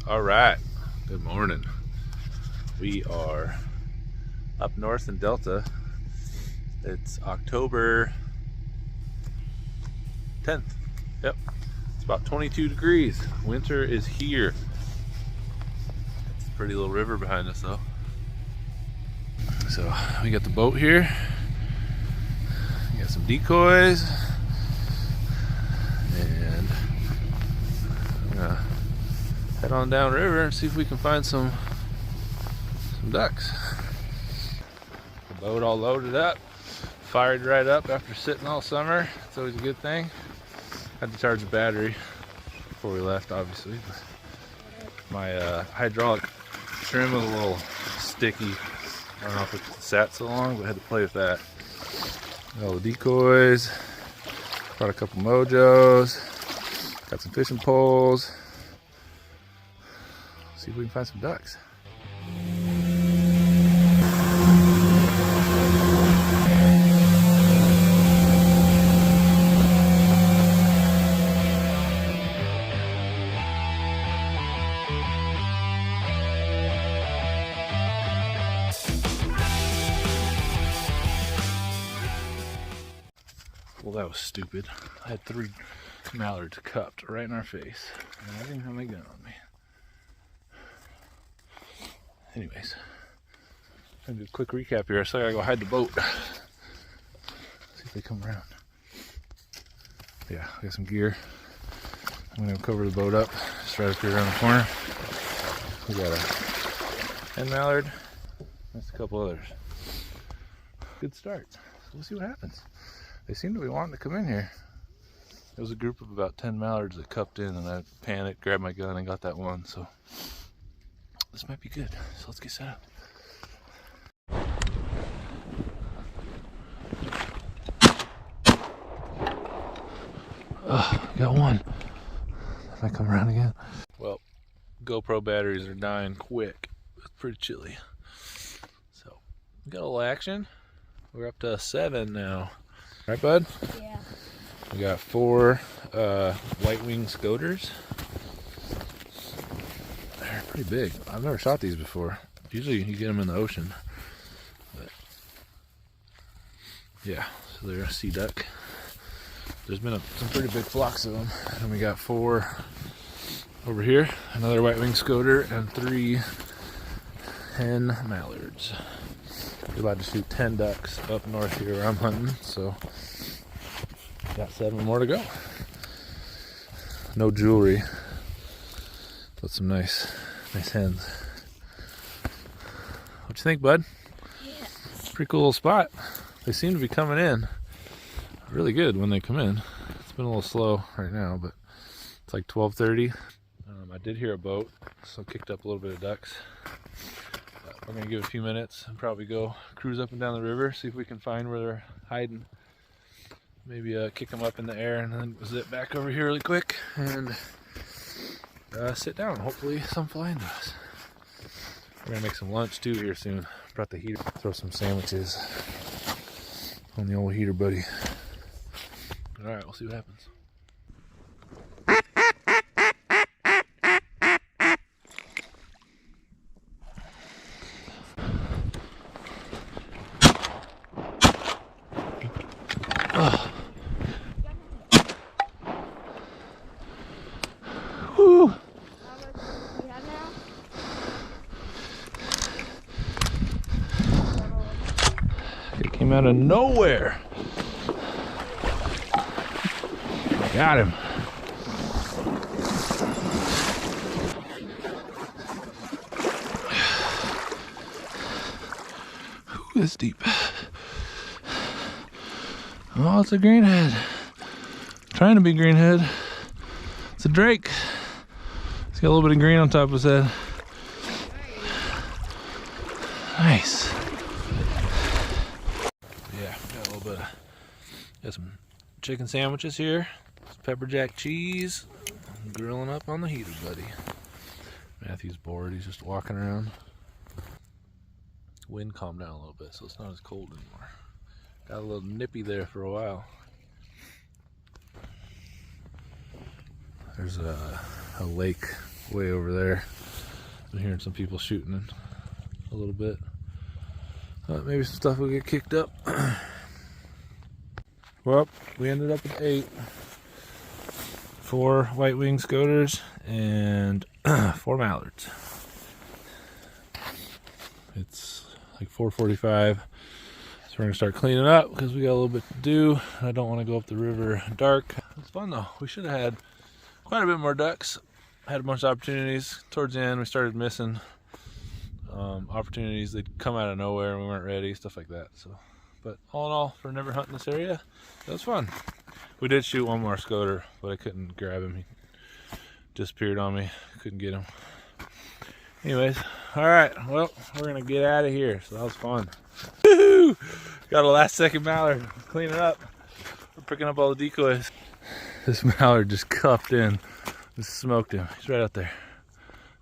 All right, good morning. We are up north in Delta. It's October 10th. Yep, it's about 22 degrees. Winter is here. It's a pretty little river behind us though. So we got the boat here. We got some decoys. And I'm gonna head on down river and see if we can find some ducks. The boat all loaded up, fired right up after sitting all summer. It's always a good thing. Had to charge the battery before we left, obviously. My hydraulic trim was a little sticky. I don't know if it sat so long, but I had to play with that. Got all the decoys. Brought a couple mojos. Got some fishing poles. See if we can find some ducks. Well, that was stupid. I had 3 mallards cupped right in our face, and I didn't have my gun on me. Anyways, I'm gonna do a quick recap here. So I gotta go hide the boat. See if they come around. Yeah, I got some gear. I'm gonna cover the boat up, just right up here around the corner. We got a hen mallard. That's a couple others. Good start. So we'll see what happens. They seem to be wanting to come in here. There was a group of about 10 mallards that cupped in, and I panicked, grabbed my gun, and got that one. So this might be good. So let's get set up. Got one. If I come around again. Well, GoPro batteries are dying quick. It's pretty chilly. So we got a little action. We're up to 7 now. Right, bud? Yeah. We got 4 white-winged scoters. They're pretty big. I've never shot these before. Usually you get them in the ocean. But yeah, so they're a sea duck. There's been some pretty big flocks of them. And we got 4 over here. Another white-winged scoter and 3 hen mallards. We're about to shoot 10 ducks up north here where I'm hunting, so got 7 more to go. No jewelry, but some nice hens. What you think, bud? Yeah. Pretty cool little spot. They seem to be coming in really good when they come in. It's been a little slow right now, but it's like 12:30. I did hear a boat, so kicked up a little bit of ducks. We're gonna give it a few minutes and probably go cruise up and down the river, see if we can find where they're hiding. Maybe kick them up in the air and then zip back over here really quick and sit down. Hopefully some fly into us. We're gonna make some lunch too here soon. Brought the heater. Throw some sandwiches on the old heater, buddy. All right, we'll see what happens. Woo! It came out of nowhere. Got him. Ooh, that's deep. Oh, it's a greenhead. Trying to be greenhead. It's a drake. It's got a little bit of green on top of his head. Nice. Yeah, got a little bit of, got some chicken sandwiches here. Some pepper jack cheese. Grilling up on the heater, buddy. Matthew's bored, he's just walking around. Wind calmed down a little bit, so it's not as cold anymore. Got a little nippy there for a while. There's a lake way over there. Been hearing some people shooting a little bit. Maybe some stuff will get kicked up. Well, we ended up with 8. 4 white-winged scoters and 4 mallards. It's like 4:45, so we're gonna start cleaning up because we got a little bit to do. I don't want to go up the river dark. It's fun though. We should have had quite a bit more ducks. Had a bunch of opportunities. Towards the end, we started missing opportunities. They'd come out of nowhere and we weren't ready, stuff like that. So, but all in all, for never hunting this area, that was fun. We did shoot one more scoter, but I couldn't grab him. He disappeared on me. Couldn't get him. Anyways, all right. Well, we're gonna get out of here. So that was fun. Woo-hoo! Got a last second mallard. Cleaning up. We're picking up all the decoys. This mallard just cuffed in. Just smoked him. He's right out there.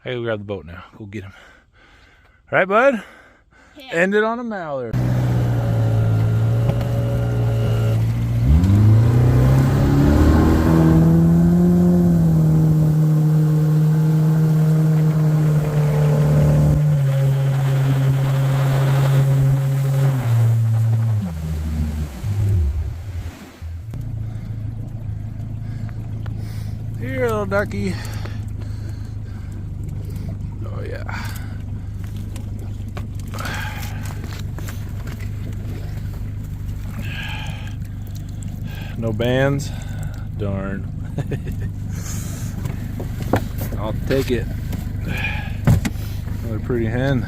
I gotta go grab the boat now. Go get him. All right, bud. Yeah. End it on a mallard. Here, little ducky. Oh yeah. No bands? Darn. I'll take it. Another pretty hen.